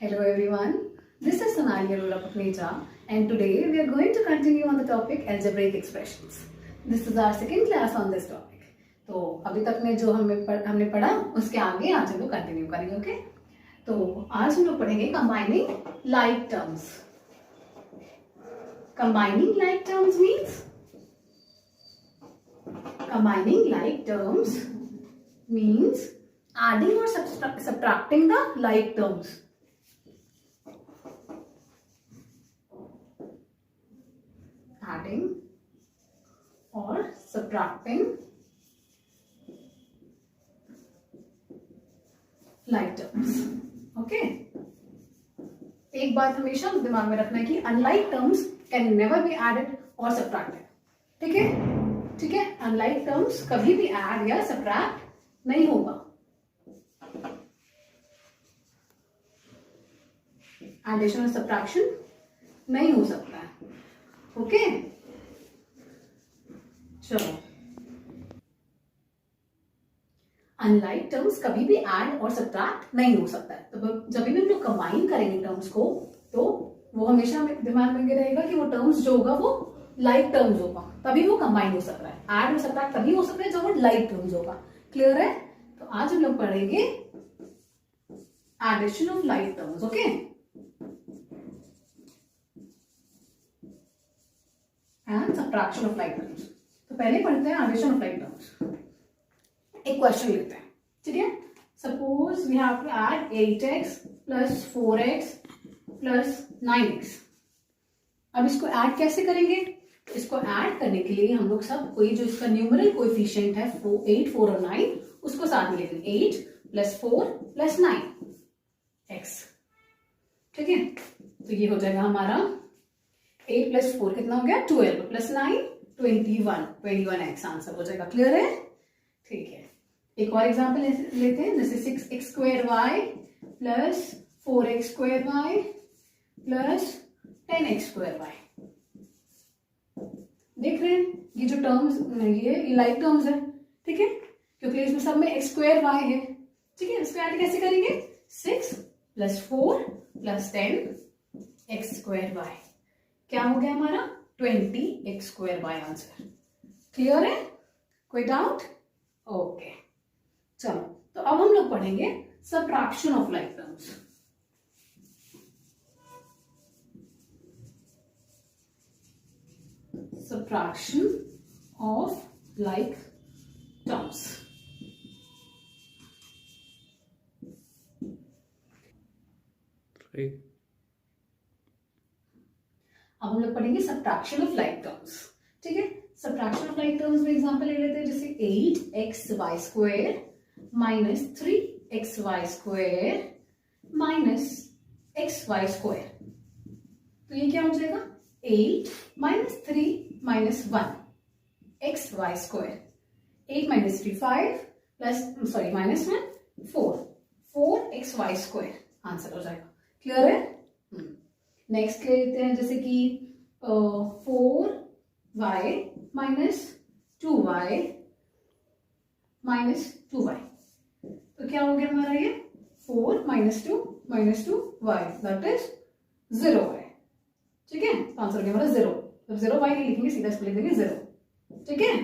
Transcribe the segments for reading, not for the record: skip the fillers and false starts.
Hello everyone, this is Sonali Arora Pakneja and today we are going to continue on the topic algebraic expressions. This is our second class on this topic. तो अभी तक में जो हमने पढ़ा उसके आगे आज हम लोग कंटिन्यू करेंगे. ओके, तो आज हम लोग पढ़ेंगे combining like terms. Combining like terms means adding or subtracting the like terms. Adding or subtracting like terms. Okay. एक बात हमेशा दिमाग में रखना है कि unlike terms can never be added or subtracted. ठीक है, ठीक है. unlike terms कभी भी add या subtract नहीं होगा. एडिशन और सब्ट्रैक्शन नहीं हो सकता है. ओके, चलो. अनलाइक टर्म्स कभी भी ऐड और सब्ट्रैक्ट नहीं हो सकता है. तो जब भी हम लोग कंबाइन करेंगे टर्म्स को तो वो हमेशा दिमाग में रहेगा कि वो टर्म्स जो होगा वो लाइक टर्म्स होगा, तभी वो कंबाइन हो सकता है. ऐड और सब्ट्रैक्ट तभी हो सकता है जब वो लाइक टर्म्स होगा. क्लियर है? तो आज हम लोग पढ़ेंगे addition of like terms. Okay, and subtraction of like terms. तो पहले पढ़ते हैं एडिशन ऑफ लाइक टर्म्स. एक क्वेश्चन लेते हैं. ठीक है, suppose we have to add 8x plus 4x plus 9x. अब इसको ऐड कैसे करेंगे? इसको ऐड करने के लिए हम लोग सब कोई जो इसका न्यूमरल कोएफिशिएंट है 8, 4 और 9 उसको साथ में लेंगे. 8 प्लस 4 प्लस 9x. ठीक है, तो ये हो जाएगा हमारा 8 प्लस 4 कितना हो गया? 12 प्लस 9 21x आंसर हो जाएगा. क्लियर है? ठीक है, एक और एग्जांपल लेते हैं. जैसे 6x square y plus 4x square y plus 10x square y. देख रहे हैं ये जो टर्म्स ये लाइक टर्म्स है. ठीक है, क्योंकि इसमें सब में x स्क्वायर वाई है. ठीक है, इसको ऐड कैसे करेंगे? 6 plus 4 plus 10x square Y. क्या हो गया हमारा? 20x square Y answer. Clear है? कोई डाउट? ओके, चलो. तो अब हम लोग पढ़ेंगे subtraction of like terms. Subtraction of like terms. Right. अब हम लोग पढ़ेंगे सब्ट्रैक्शन ऑफ लाइक टर्म्स. ठीक है, सब्ट्रैक्शन ऑफ लाइक टर्म्स में एग्जांपल ले लेते हैं. जैसे 8xy square minus 3xy square minus xy square. तो ये क्या हो जाएगा? 8 minus 3 minus 1 xy square. 8 minus 3 5 plus minus 1 4 xy square answer हो जाएगा. क्लियर है? नेक्स्ट लेते हैं जैसे कि 4y minus 2y minus 2y. तो क्या हो गया हमारा ये? 4 minus 2 y that is 0y. ठीक है, तो आंसर हो गया हमारा 0. तो 0y नहीं लिखेंगे, सीधा इसको लिख देंगे 0. ठीक है,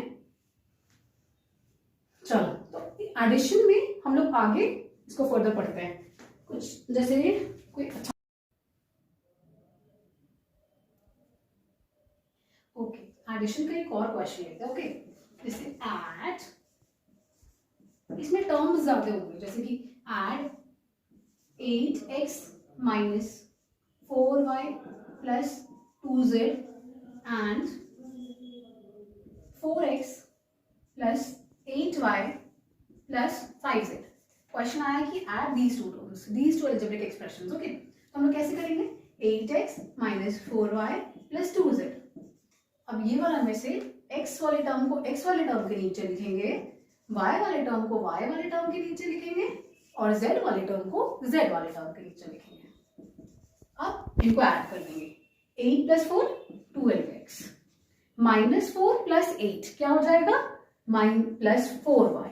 चलो. तो एडिशन में हम लोग आगे इसको फर्दर पढ़ते हैं. कुछ जैसे कोई अच्छा. ओके, एडिशन का एक और क्वेश्चन लेते हैं. ओके, जैसे ऐड, इसमें टर्म्स ज्यादा होंगे. जैसे कि add 8x minus 4y plus 2z and 4x plus 8y plus 5z. Question आया कि add these two terms, these two algebraic expressions. Okay, तो हम लोग कैसे करेंगे? 8x minus 4y plus 2z. अब ये वाला में से x वाले टर्म को x वाले टर्म के नीचे लिखेंगे, y वाले टर्म को y वाले टर्म के नीचे लिखेंगे और z वाले टर्म को z वाले टर्म के नीचे लिखेंगे. अब इनको ऐड कर देंगे. 8 प्लस 4 12x माइनस 4 प्लस 8 क्या हो जाएगा? Plus 4y.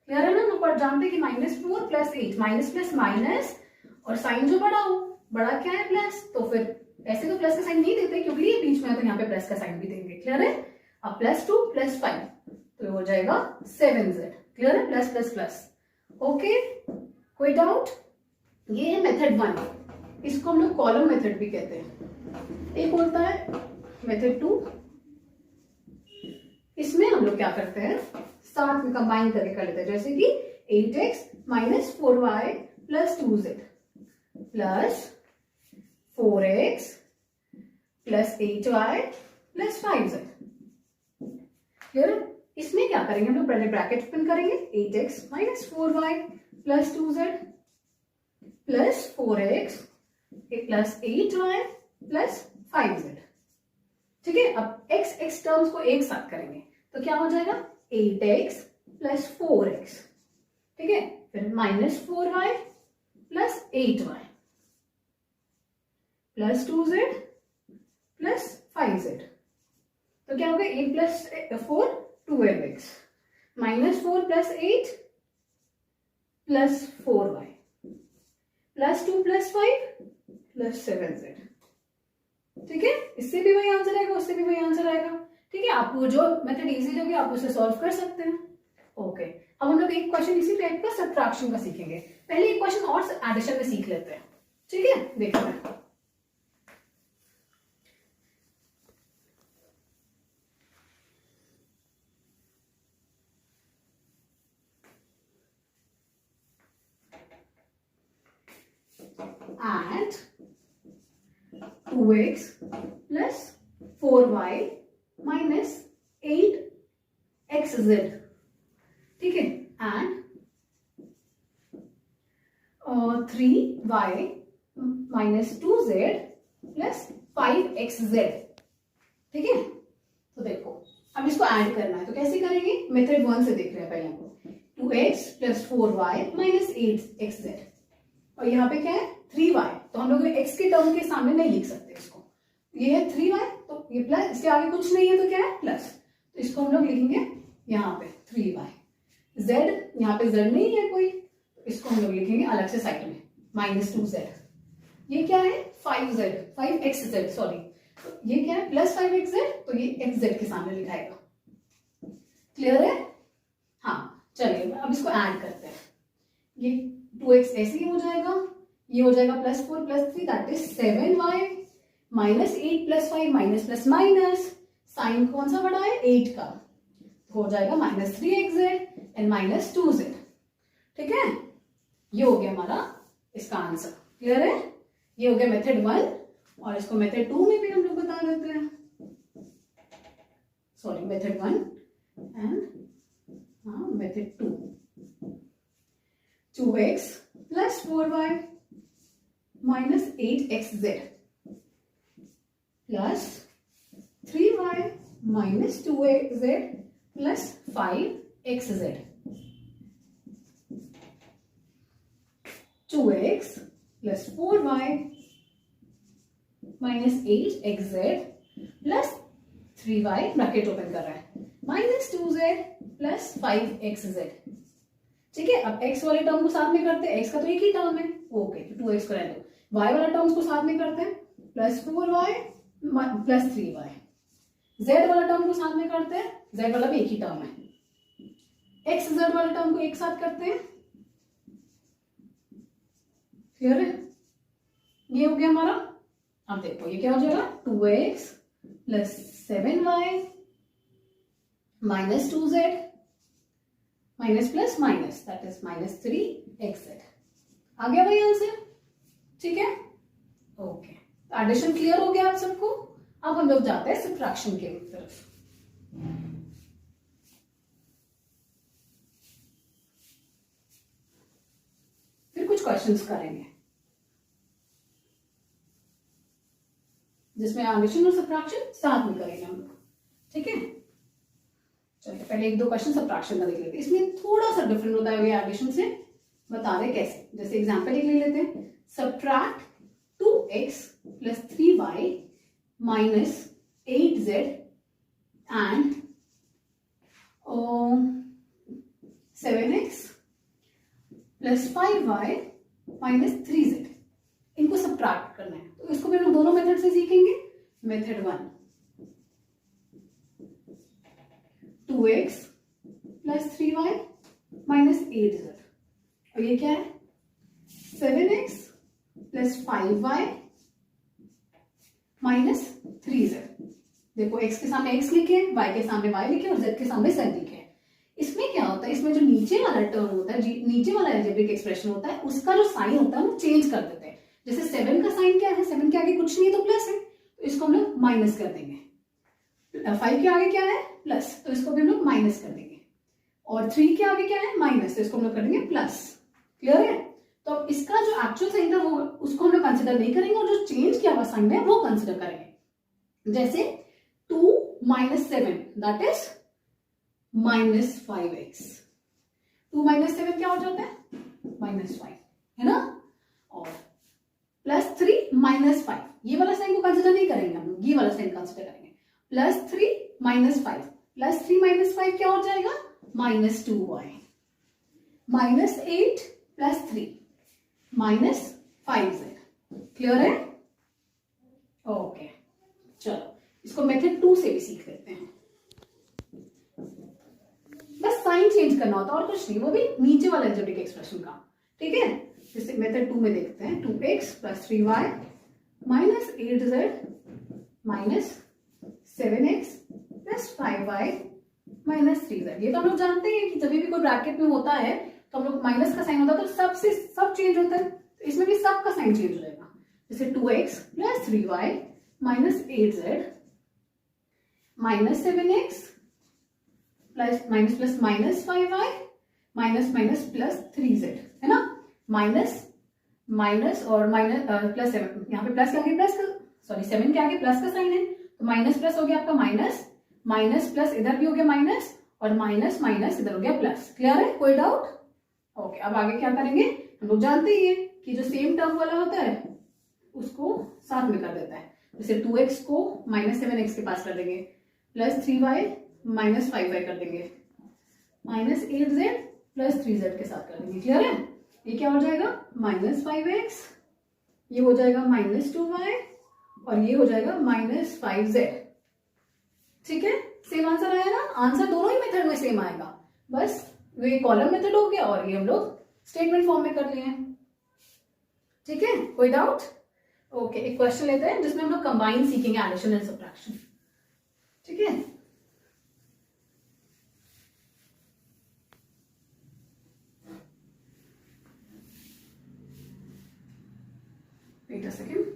क्लियर है ना? तो पर जानते कि -4 + 8 माइनस प्लस माइनस और साइन जो बड़ा हो, बड़ा क्या है प्लस, तो फिर ऐसे तो प्लस का साइन नहीं देते क्योंकि ये बीच में है, तो यहाँ पे प्लस का साइन भी देंगे। क्लियर है? अब +2 + 5 तो ये हो जाएगा 7z। क्लियर है? Plus plus plus. ओके, कोई डाउट? ये है मेथड 1, इसको हम लोग कॉलम मेथड भी कहते हैं। एक होता है मेथड 2, इसमें हम लोग क्या करते हैं, साथ में कंबाइन करके कर लेते हैं, जैसे कि 8x - 4y + 2z plus 4x + 8y + 5z। Clear? इसमें क्या करेंगे हम लोग, पहले ब्रैकेट ओपन करेंगे, 8x - 4y + 2z plus 4x + 8y + 5z। ठीक है, अब x टर्म्स को एक साथ करेंगे तो क्या हो जाएगा, 8x + 4x। ठीक है, फिर -4y + 8y + 2z + 5z। तो क्या हो गया, 8 + 4 12x -4 + 8 + 4y + 2 + 5 + 7z। ठीक है, इससे भी वही आंसर आएगा, उससे भी वही आंसर आएगा। ठीक है, आपको जो मेथड इजी लगे आप उसे सॉल्व कर सकते हैं। ओके, अब हम लोग एक क्वेश्चन इसी टाइप का सब्ट्रैक्शन का सीखेंगे। पहले एक क्वेश्चन और एडिशन में सीख लेते हैं। ठीक है, देखते हैं। And 2x + 4y - 8xz। ठीक है, एंड 3y - 2z + 5xz। ठीक है, तो देखो अब इसको ऐड करना है तो कैसे करेंगे, मेथड 1 से देख रहे हैं पहले हम लोग। 2x + 4y - 8xz और यहाँ पे क्या है 3y, तो हम लोग x के टर्म के सामने नहीं लिख सकते इसको। ये है 3y, तो ये प्लस, इसके आगे कुछ नहीं है तो क्या है प्लस, तो इसको हम लोग लिखेंगे यहाँ पे 3y। z, यहाँ पे z नहीं है कोई, तो इसको हम लोग लिखेंगे अलग से साइड में -2z। ये क्या है 5xz, सॉरी, तो ये क्या है +5xz, तो ये xz के सामने लिखाएगा। क्लियर है? हाँ, चलिए अब इसको ऐड करते हैं। ये 2x ऐसे ही हो जाएगा, ये हो जाएगा +4 + 3 that is 7y -8 + 5 minus plus minus, sign कौन सा बड़ा है 8 का, हो जाएगा -3xz एंड -2z। ठीक है, ये हो गया हमारा इसका आंसर। क्लियर है? ये हो गया मेथड 1 और इसको मेथड 2 में भी हम लोग बता देते हैं। Sorry, method 1 and method 2। 2x + 4y - 8xz plus 3y - 2xz plus 5xz। 2x plus 4y minus 8xz plus 3y bracket open कर रहा है minus 2z plus 5xz। ठीक है, अब x वाले टर्म को साथ में करते हैं, x का तो एक ही टर्म है, ओके, तो 2x को रहने दो। y वाला टर्म्स को साथ में करते हैं, +4y + 3y। z वाला टर्म को साथ में करते हैं, z वाला भी एक ही टर्म है। x z वाले टर्म को एक साथ करते हैं। क्लियर है? ये हो गया हमारा। अब देखो ये क्या हो जाएगा, 2x + 7y - 2z minus plus minus that is -3xz। आ गया भाई आंसर? ठीक है, ओके, एडिशन क्लियर हो गया आप सबको। अब हम लोग जाते हैं सब्ट्रैक्शन की तरफ। फिर कुछ क्वेश्चंस करेंगे जिसमें एडिशन और सब्ट्रैक्शन साथ में करेंगे हम लोग। ठीक है, चलिए पहले एक दो क्वेश्चन सब्ट्रैक्शन का देख लेते हैं। इसमें थोड़ा सा डिफरेंट होता है एडिशन से, बता रहे कैसे। जैसे एग्जांपल एक ले लेते हैं, subtract 2x + 3y - 8z and 7x + 5y - 3z। इनको सब्ट्रैक्ट करना है, तो इसको भी हम लोग दोनों मेथड से सीखेंगे। Method 1, 2x plus 3y minus 8z, और ये क्या है 7x plus 5y minus 3z। देखो x के सामने x लिखे, y के सामने y लिखे और z के सामने z लिखे। इसमें क्या होता है, इसमें जो नीचे वाला टर्म होता है, नीचे वाला अलजेब्रिक एक्सप्रेशन होता है, उसका जो साइन होता है वो चेंज कर देते हैं। जैसे 7 का साइन क्या है, 7 के आगे कुछ नहीं है तो प्लस है, तो इसको हम लोग माइनस कर देंगे। 5 के आगे क्या है प्लस, तो इसको भी हम लोग माइनस कर देंगे। और 3 के आगे क्या है माइनस, तो इसको हम लोग कर देंगे प्लस। क्लियर है? तो अब इसका जो एक्चुअल साइन था वो उसको हम लोग कंसिडर नहीं करेंगे, और जो चेंज किया हुआ साइन है वो कंसिडर करेंगे। जैसे 2 minus 7 that is minus 5x। 2 minus 7 क्या हो जाता है माइनस 5, है ना। और प्लस 3 माइनस 5, ये वाला साइन को कंसिडर नहीं करेंगे हम लोग, ये वाला साइन कंसिडर करेंगे। प्लस 3 माइनस 5, प्लस 3 माइनस 5 क्या हो जाएगा minus 2y। Minus 8 plus 3 minus 5z। Clear है? ओके, चलो इसको मेथड 2 से भी सीख लेते हैं। बस साइन चेंज करना होता है और कुछ नहीं, वो भी नीचे वाला अलजेब्रिक एक्सप्रेशन का। ठीक है, जैसे मेथड 2 में देखते हैं 2x plus 3y minus 8z minus 7x plus 5y minus 3z। ये तो हम लोग जानते हैं कि जब भी कोई ब्रैकेट में होता है तो हम लोग माइनस का साइन होता है तो सब चेंज होता है, तो इसमें भी सब का साइन चेंज हो जाएगा। जैसे 2x plus 3y minus 8z minus 7x plus minus plus minus 5y minus minus plus 3z, है ना। माइनस माइनस और माइनस प्लस 7, यहाँ पे प्लस के आगे प्लस का, सॉरी 7 के आगे प्लस का साइन है, तो माइनस प्लस हो गया आपका माइनस, माइनस प्लस इधर भी हो गया माइनस, और माइनस माइनस इधर हो गया प्लस। क्लियर है? कोई डाउट? ओके, अब आगे क्या करेंगे, हम लोग जानते ही है कि जो सेम टर्म वाला होता है उसको साथ में कर देता है। जैसे 2x को माइनस 7x के पास कर देंगे, प्लस 3y माइनस 5y कर देंगे, माइनस 8z प्लस 3z के साथ कर देंगे। क्लियर है? ये क्या हो जाएगा माइनस 5x, ये हो जाएगा माइनस 2y, और ये हो जाएगा माइनस 5z। ठीक है, सेम आंसर आया ना। आंसर दोनों ही मेथड में सेम आएगा, बस ये कॉलम मेथड हो गया और ये हम लोग स्टेटमेंट फॉर्म में कर लिए हैं। ठीक है, कोई डाउट? ओके, एक क्वेश्चन लेते हैं जिसमें हम लोग कंबाइन सीखेंगे एडिशन एंड सब्ट्रैक्शन। ठीक है, wait a second.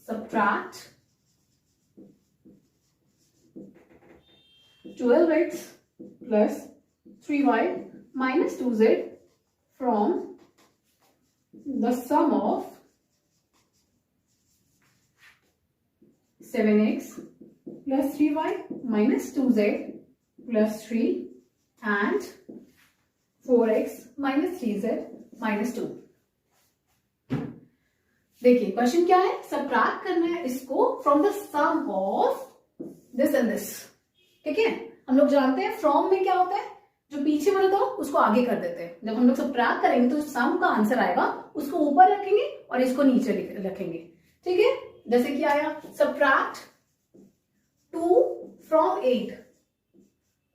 Subtract 12x plus 3y minus 2z from the sum of 7x plus 3y minus 2z plus 3 and 4x minus 3z minus 2। देखिए क्वेश्चन क्या है, सब्ट्रैक्ट करना है इसको from the sum of this and this. ठीक है, हम लोग जानते हैं फ्रॉम में क्या होता है, जो पीछे वाला था उसको आगे कर देते हैं। जब हम लोग सब्ट्रैक्ट करेंगे तो सम का आंसर आएगा उसको ऊपर रखेंगे और इसको नीचे रखेंगे। ठीक है, जैसे कि आया सब्ट्रैक्ट 2 फ्रॉम 8,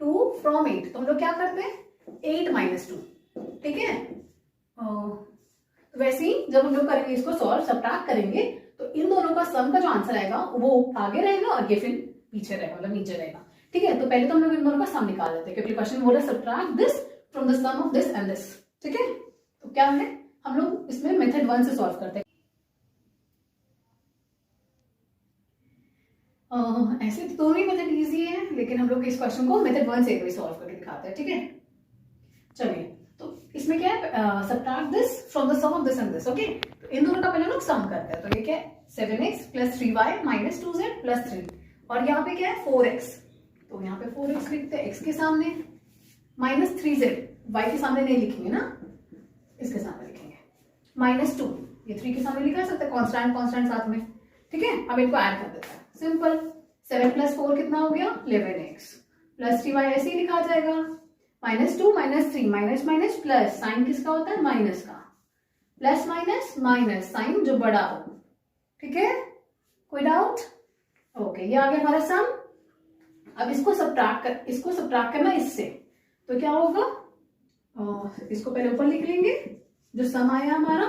2 फ्रॉम 8, तो हम लोग क्या करते हैं 8 माइनस 2। ठीक है, वैसे ही जब हम लोग करेंगे इसको सॉल्व, सब्ट्रैक्ट करेंगे, तो इन दोनों का सम का जो आंसर आएगा वो आगे रहेगा और ये फिर पीछे रहेगा, मतलब नीचे रहेगा। ठीक है, तो पहले तो हम लोग इन दोनों का सम निकाल लेते हैं क्योंकि क्वेश्चन बोला subtract this from the sum of this and this. ठीक है, तो क्या है, हम लोग इसमें मेथड 1 से सॉल्व करते हैं। ऐसे तो दोनों ही मेथड इजी है, लेकिन हम लोग इस क्वेश्चन को मेथड 1 से सॉल्व करके दिखाते हैं। ठीक है, चलिए, तो इसमें क्या है, subtract this from the sum of this and this. Okay, तो इन दोनों का पहले लोग सम करते हैं। तो ये क्या है 7x plus 3y minus 2z plus 3, और यहाँ पे क्या है 4x, तो यहाँ पे 4x लिखते हैं x के सामने, माइनस 3z, y के सामने नहीं लिखेंगे ना, इसके सामने लिखेंगे, माइनस 2, ये 3 के सामने लिखा सकते हैं, कॉन्स्टेंट साथ में। ठीक है, अब इनको ऐड कर देते हैं, सिंपल। 7 प्लस 4 कितना हो गया 11x, प्लस 3y ऐसे ही लिखा जाएगा, -2 -3 माइनस माइनस प्लस, साइन किसका होता है? माइनस का। प्लस माइनस माइनस, साइन जो बड़ा हो। ठीक है, कोई डाउट? ओके, ये आ गया हमारा सम। अब इसको सब्ट्रैक्ट करना इससे, तो क्या होगा? इसको पहले ऊपर लिख लेंगे जो सम आया हमारा,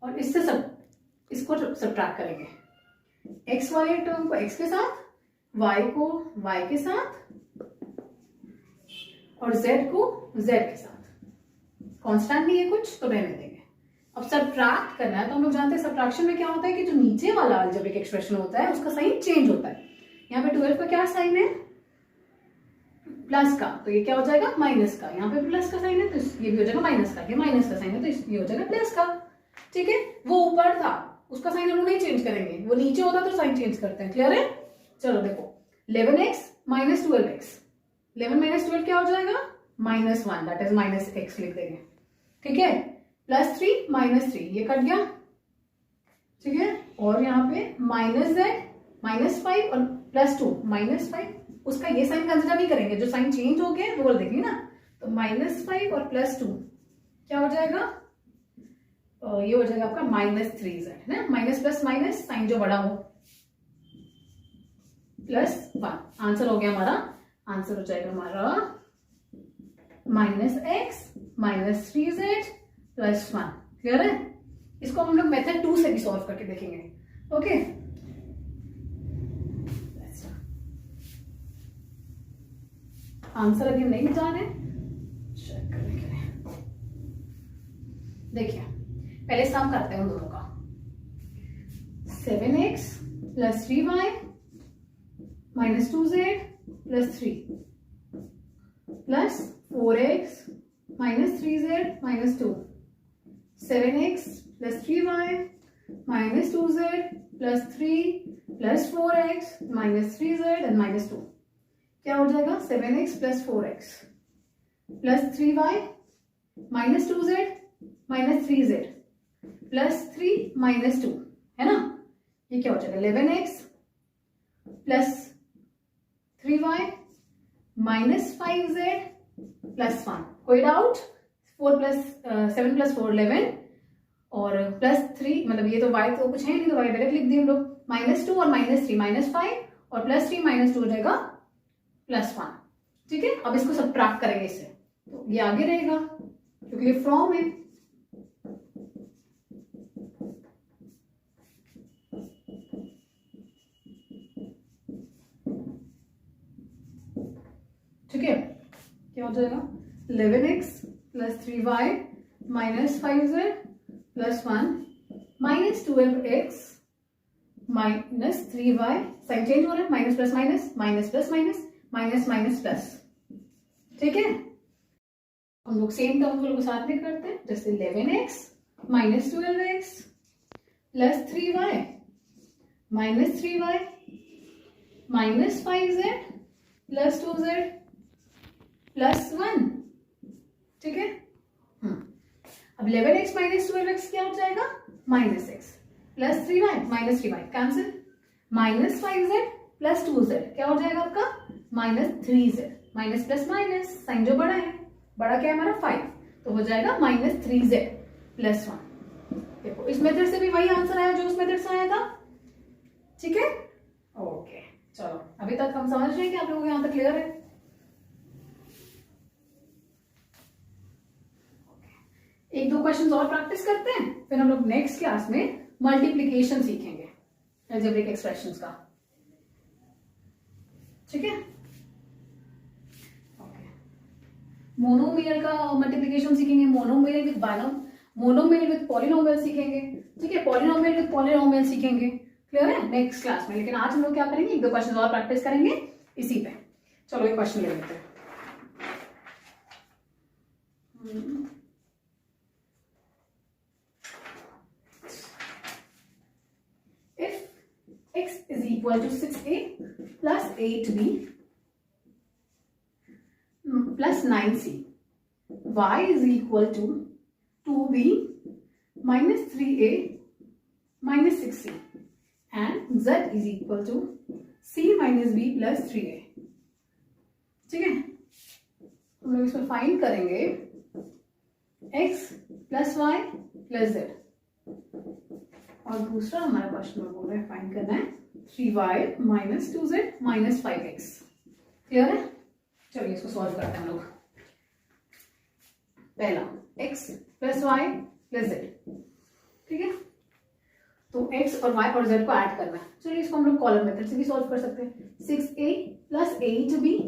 और इससे इसको सब्ट्रैक्ट करेंगे। x वाले टर्म को x के साथ, y को y के साथ, और z को z के साथ। कांस्टेंट नहीं है कुछ तो रहने देंगे। अब सब्ट्रैक्ट करना है तो हम लोग जानते हैं सब्ट्रैक्शन में क्या होता है कि जो नीचे वाला अलजेब्रिक एक्सप्रेशन होता है उसका साइन चेंज होता है। यहाँ पे 12 का क्या साइन है? प्लस का, तो ये क्या हो जाएगा? माइनस का। यहाँ पे प्लस का साइन है तो ये भी हो जाएगा माइनस का। ये माइनस का साइन है तो ये हो जाएगा प्लस का। ठीक है, वो ऊपर था उसका साइन हम लोग नहीं चेंज करेंगे, वो नीचे होता तो साइन चेंज करते हैं। क्लियर है? चलो देखो, 11x माइनस 12x, 11 माइनस 12 क्या हो जाएगा? -1, दैट इज -x लिख देंगे। ठीक है, +3 -3 ये कट गया। ठीक है, और यहाँ पे -z -5 और +2 -5, उसका ये साइन कंसिडर नहीं करेंगे, जो साइन चेंज हो गया वो वाला देखेंगे ना। तो -5 और +2 क्या हो जाएगा? ये हो जाएगा आपका -3z है ना, माइनस प्लस माइनस, साइन जो बड़ा हो, +1। आंसर हो गया हमारा, आंसर हो जाएगा हमारा -x -3z +1। क्लियर है? इसको हम लोग मेथड 2 से भी सॉल्व करके देखेंगे। ओके, आंसर अभी नहीं जाने, चेक करने के लिए। देखिए, पहले सम करते हैं उन दोनों का। 7x + 3y - 2z + 3 + 4x - 3z - 2, 7x + 3y - 2z + 3 + 4x - 3z and -2 क्या हो जाएगा? 7x + 4x + 3y - 2z - 3z + 3 - 2 है ना। ये क्या हो जाएगा? 11x + 3y - 5z + 1। कोई डाउट? 7 + 4 11 और +3, मतलब ये तो y तो कुछ है नहीं तो y डायरेक्ट लिख दिए हम लोग। -2 और -3 -5 और +3 - 2 हो जाएगा +1। ठीक है, अब इसको सब्ट्रैक्ट करेंगे इससे, तो ये आगे रहेगा क्योंकि ये फ्रॉम है। ठीक है, क्या हो जाएगा? 11x + 3y - 5z + 1 -12x - 3y, sign change हो रहा है, minus plus minus minus plus minus minus minus plus. ठीक है, हम लोग सेम टर्म को साथ में करते हैं, जैसे 11x - 12x + 3y - 3y - 5z + 2z + 1। ठीक है, अब 11x - 12x क्या हो जाएगा? -x + 3y - 3y cancel, -5z + 2z क्या हो जाएगा आपका? -3z, minus plus minus, sign जो बड़ा है, बड़ा क्या है हमारा? 5, तो हो जाएगा -3z + 1। देखो, इस मेथड से भी वही आंसर आया जो उस मेथड से आया था। ठीक है, ओके, चलो अभी तक हम समझ रहे हैं कि आप लोगों को यहां तक क्लियर है? एक दो क्वेश्चंस और प्रैक्टिस करते हैं, फिर हम लोग नेक्स्ट क्लास में मल्टीप्लिकेशन सीखेंगे अलजेब्रिक एक्सप्रेशंस का। ठीक है, मोनोमियल का मल्टीप्लिकेशन सीखेंगे, monomial with monomial with polynomial सीखेंगे। ठीक है, पॉलिनोमियल विद पॉलिनोमियल सीखेंगे। क्लियर है? नेक्स्ट क्लास में। लेकिन आज हम लोग क्या करेंगे, एक दो क्वेश्चन और प्रैक्टिस करेंगे इसी पे। चलो एक क्वेश्चन ले लेते हैं। If x is equal to 6a plus 8b plus 9c, y is equal to 2b minus 3a minus 6c, and z is equal to c minus b plus 3a. ठीक है, हम लोग इसमें फाइंड करेंगे x plus y plus z, और दूसरा हमारा question में बोल रहे हैं फाइंड करना है 3y minus 2z minus 5x। Clear है? चलिए इसको सॉल्व करते हैं हम लोग। पहला x plus y plus z, ठीक है, तो x और y और z को ऐड करना है। चलिए इसको हम लोग कॉलम मेथड से भी सॉल्व कर सकते हैं। 6a plus 8b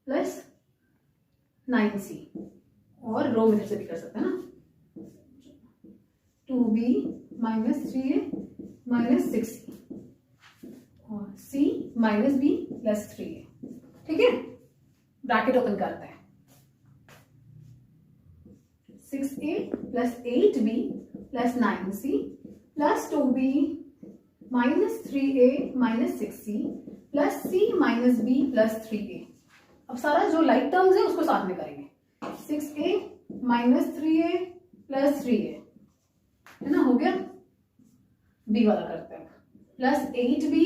plus 9c, और रो मेथड से भी कर सकते हैं ना, 2b minus 3a minus 6c और c minus b plus 3a। ठीक है, ब्रैकेट ओपन करते हैं। 6a plus 8b plus 9c plus 2b minus 3a minus 6c plus c minus b plus 3a। अब सारा जो लाइक टर्म्स है उसको साथ में करेंगे। 6a minus 3a plus 3a, है ना, हो गया। b वाला करते हैं, plus 8b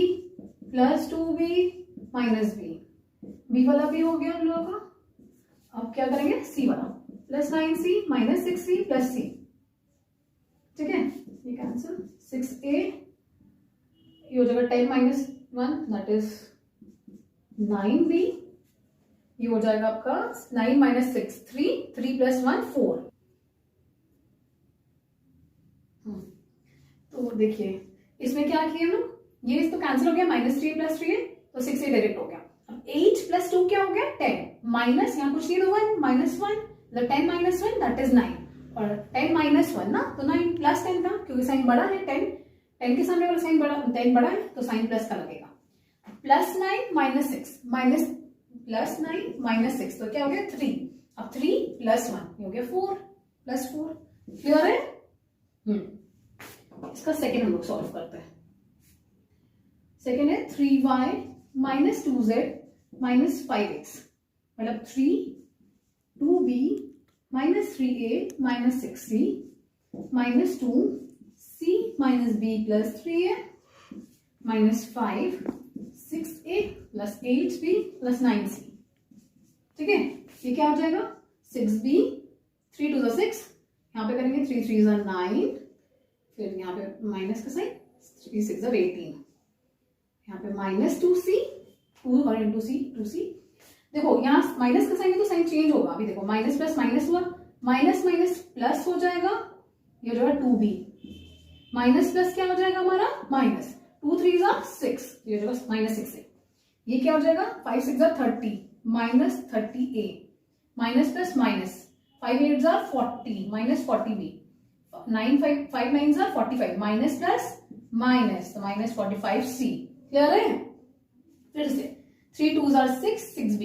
plus 2b minus b वाला भी हो गया हम लोगों का। अब क्या करेंगे, c वाला, plus 9c minus 6c plus c। ठीक है, ये कैंसिल। 6a ये हो जाएगा 10 माइनस 1 दैट इज 9b, ये हो जाएगा आपका 9 माइनस 6 3 प्लस 1 4। तो देखिए इसमें क्या किए हम लोग, ये तो कैंसिल हो गया, माइनस 3 प्लस 3 तो 6 डायरेक्ट हो गया। अब 8 प्लस 2 क्या हो गया 10, माइनस यहाँ कुछ नहीं तो 1 माइनस 1, 10 माइनस 1 दैट इज 9, और 10 माइनस 1 ना तो 9 प्लस 10 था, क्योंकि साइन बड़ा है, 10 के सामने वाला साइन बड़ा, 10 बड़ा है तो साइन प्लस का लगेगा। Plus 9 minus 6 minus plus 9 minus 6 तो क्या हो गया 3। अब 3 प्लस 1 हो गया 4 प्लस 4। क्लियर है? इसका सेकेंड हम लोग सॉल्व करते हैं। सेकेंड है 3y minus 2z minus 5x, मतलब 2b minus 3a minus 6c minus 2c minus b plus 3a minus 5 6a plus 8b plus 9c। ठीक है, ये क्या हो जाएगा 6b, 3 2 6, यहाँ पे करेंगे 3 3 9, फिर यहाँ पे माइनस का साइन 3 6 18, यहाँ पे माइनस 2c 2 और इंटू सी 2c। देखो यहाँ माइनस का साइन है तो साइन चेंज होगा। अभी देखो माइनस प्लस माइनस हुआ, माइनस माइनस प्लस हो जाएगा, ये हो जाएगा 2b, माइनस प्लस क्या हो जाएगा हमारा माइनस 2 3 6, ये हो जाएगा माइनस 6a। ये क्या हो जाएगा 5 6 30 minus 30a, minus plus minus 5 8 40 minus 40b, 9 5 9 45 minus plus minus तो माइनस 45c। क्लियर है? फिर से 3 2 6 6b,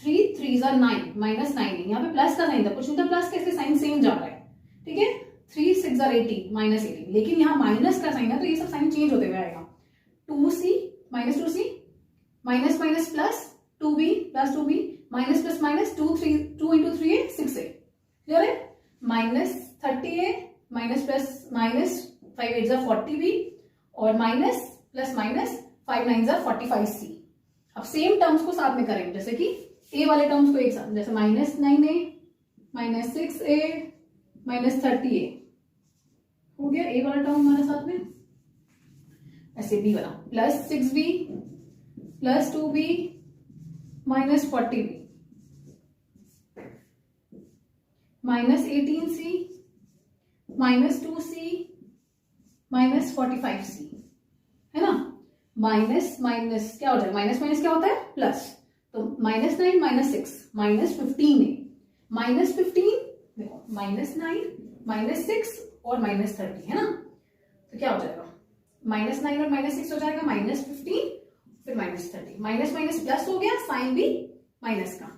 3 3 9 माइनस 9, यहाँ पे प्लस का साइन था, कुछ नहीं था प्लस, कैसे साइन सेम जा रहा है। ठीक है, 3 6 18 माइनस 18, लेकिन यहाँ माइनस का साइन है तो ये सब साइन चेंज होते हुए आएगा। 2c minus 2c minus minus plus 2b plus 2b minus plus minus 2 into 3a 6a। Clear है? Minus 30a minus plus minus 5 8 40b और माइनस प्लस माइनस 5 9 45c। अब सेम टर्म्स को साथ में करेंगे, जैसे कि a वाले टर्म्स को एक साथ, जैसे minus 9a minus 6a minus 30a हो गया a वाला टर्म हमारे साथ में। ऐसे b वाला plus 6b plus 2b minus 40b minus 18c minus 2c minus 45c, है ना। माइनस माइनस क्या हो जाएगा, माइनस माइनस क्या होता है प्लस, तो minus 9 minus 6 minus 15a, minus 15 देखो माइनस 9 माइनस 6 और माइनस 30, है ना। तो क्या हो जाएगा माइनस 9 और माइनस 6 हो जाएगा माइनस 15 फिर माइनस 30, माइनस माइनस प्लस हो गया, साइन भी माइनस का,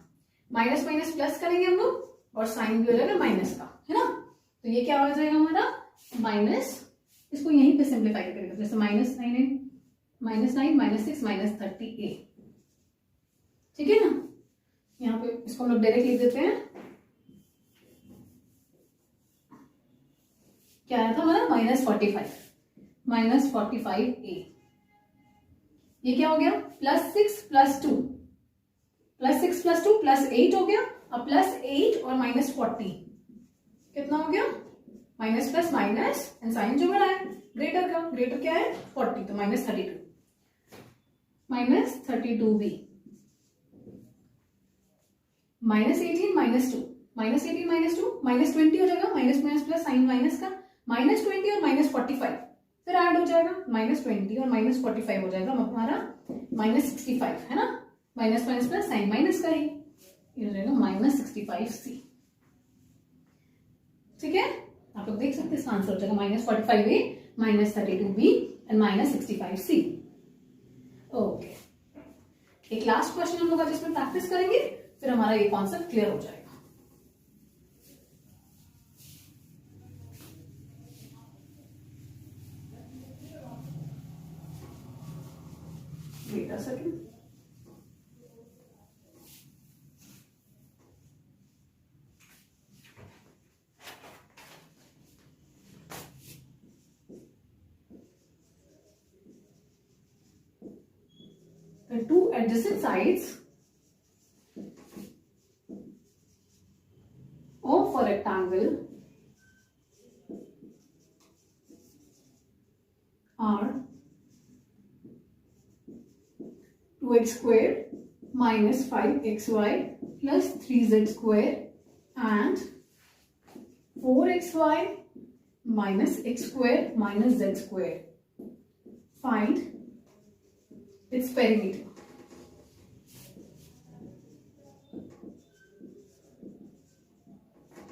माइनस माइनस प्लस करेंगे हम लोग और साइन भी हो जाएगा माइनस का, है ना। तो ये क्या हो जाएगा हमारा माइनस, इसको यहीं पे सिंप्लीफाई करेंगे, जैसे माइनस 9 माइनस 6 माइनस 30a। ठीक है ना, यहाँ पे इसको हम लोग डायरेक्ट लिख देते हैं। क्या आया था हमारा माइनस 45a। ये क्या हो गया plus 6 plus 2 plus 6 plus 2 plus 8 हो गया, अब +8 और -40 कितना हो गया? Minus plus minus and sign जो बड़ा है ग्रेटर का, ग्रेटर क्या है 40, तो -32 -32b -18 -2 -18 -2 -20 हो जाएगा, minus minus plus sign minus का -20 और -45 फिर ऐड हो जाएगा, -20 और -45 हो जाएगा हमारा -65 है ना, minus minus plus sign minus का ही, ये हो जाएगा -65c। ठीक है, आप लोग देख सकते हैं इसका आंसर हो जाएगा -45a -32b and -65c। Okay, एक लास्ट क्वेश्चन हम लोग आज इसमें प्रैक्टिस करेंगे, फिर हमारा ये कॉन्सेप्ट क्लियर हो जाएगा। Wait a second. The two adjacent sides of a rectangle are 2x squared minus 5xy plus 3z squared and 4xy minus x squared minus z squared. Find its perimeter.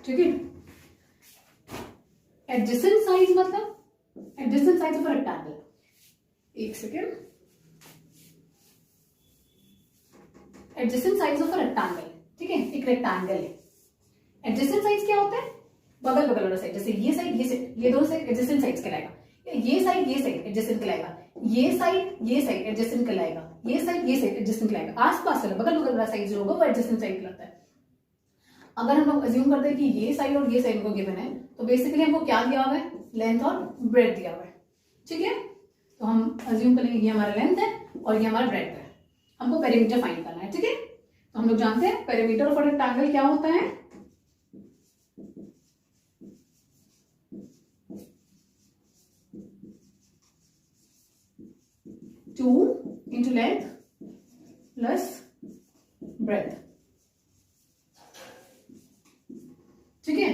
ठीक है, adjacent side मतलब adjacent side of a rectangle, एक second, adjacent sides of a rectangle, ठीक है, एक rectangle है, adjacent sides क्या होता है? बगल बगल वाला साइड, जैसे ये साइड ये दोनों साइड एडजेसेंट साइड्स कहलाएगा, ये साइड एडजेसेंट कहलाएगा, ये साइड एडजेसेंट कहलाएगा, ये साइड एडजेसेंट कहलाएगा, आसपास वाला बगल बगल वाला साइड जो होगा वो एडजेसेंट साइड कहलाता है। अगर हम लोग अज्यूम करते हैं कि ये साइड और ये साइड को गिवन है, तो बेसिकली हमको क्या दिया हुआ है? लेंथ और ब्रेड्थ दिया हुआ है। ठीक है, तो हम अज्यूम करेंगे ये हमारा लेंथ है और ये हमारा ब्रेड्थ है, हमको पेरीमीटर फाइंड करना है। ठीक है, तो हम लोग जानते हैं पेरीमीटर ऑफ अ रेक्टेंगल क्या होता है? Two into length plus breadth. ठीक है,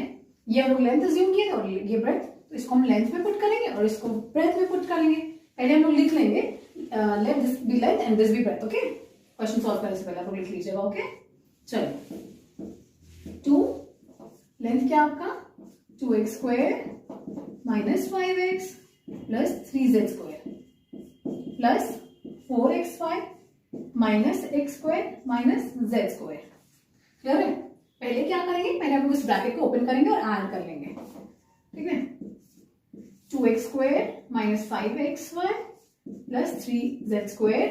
ये हम लोग लेंथ अज्यूम किए थे और ये ब्रेड्थ, तो इसको हम लेंथ में पुट करेंगे और इसको ब्रेड्थ में पुट करेंगे। पहले हम लोग लिख लेंगे let this be length and this be breadth. Okay, question solve करने से पहले आप लोग लिख लीजिएगा। ओके, चलो, 2 लेंथ क्या आपका 2x square minus 5x plus 3z square plus 4xy minus x square minus z square. Clear है? पहले क्या करेंगे, पहले हम लोग इस ब्रैकेट को ओपन करेंगे और ऐड कर लेंगे। ठीक है, 2x square minus 5xy plus 3z square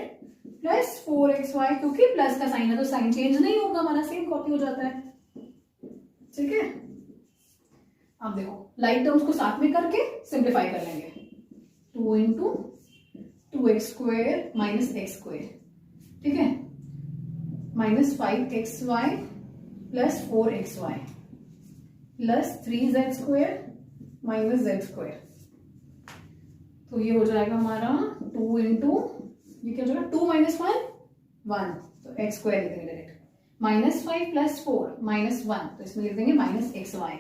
plus 4xy, क्योंकि प्लस का साइन है तो साइन चेंज नहीं होगा, हमारा सेम कॉपी हो जाता है। ठीक है, अब देखो लाइक टर्म्स को साथ में करके सिंप्लीफाई कर लेंगे। 2 into 2x square minus x square, ठीक है, minus 5xy plus 4xy plus 3z square minus z square. तो ये हो जाएगा हमारा 2 इंटू, ये क्या हो जाएगा 2 माइनस 1 1, तो x स्क्वायर लिख देंगे डायरेक्ट, माइनस 5 प्लस 4 माइनस 1, तो इसमें लिख देंगे माइनस xy।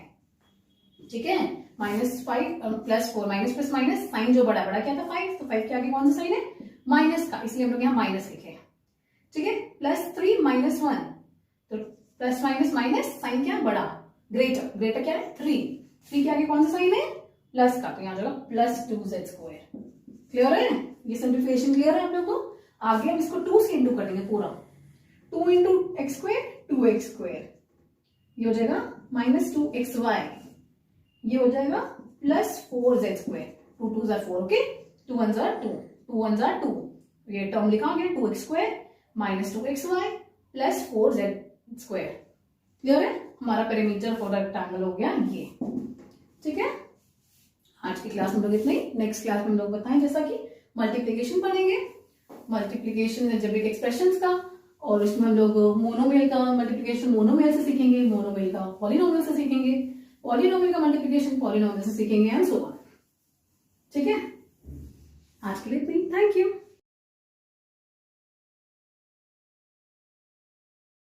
ठीक है, minus 5 plus 4, minus plus minus, sign जो बड़ा क्या था 5, तो 5 के आगे कौन सा साइन है? माइनस का, इसलिए हम लोग यहाँ माइनस लिखे। ठीक है, प्लस 3 माइनस 1, तो प्लस माइनस माइनस, साइन क्या बड़ा, ग्रेटर, ग्रेटर क्या है 3 के आगे कौन सा साइन है? प्लस का, तो यहाँ जाएगा प्लस 2z स्क्वायर। क्लियर है? ये सिंप्लीफिकेशन क्लियर है आप लोगों को? आगे हम इसको 2 से इंटू कर देंगे पूरा, 2 into x square 2x square, ये हो जाएगा माइनस 2xy, ये हो जाएगा प्लस 4z स्क्वायर, 2 2 4, ओके, 2 1 2, 2 1 2, ये टर्म लिखा हो गया 2x square minus 2xy plus 4z square. Clear है? हमारा पेरीमीटर फॉर रेक्टेंगल हो गया ये। ठीक है, आज की क्लास में लोग इतना ही। नेक्स्ट क्लास में हम लोग बताएं जैसा कि मल्टीप्लीकेशन पढ़ेंगे, मल्टीप्लीकेशन अलजेब्रिक एक्सप्रेशंस का, और उसमें हम लोग मोनोमियल का मल्टीप्लिकेशन मोनोमियल से सीखेंगे, मोनोमियल का पॉलिनोमियल से सीखेंगे, पॉलिनोमियल का मल्टीप्लिकेशन पॉलिनोमियल से सीखेंगे एंड सो ऑन। ठीक है, आज के लिए थैंक यू।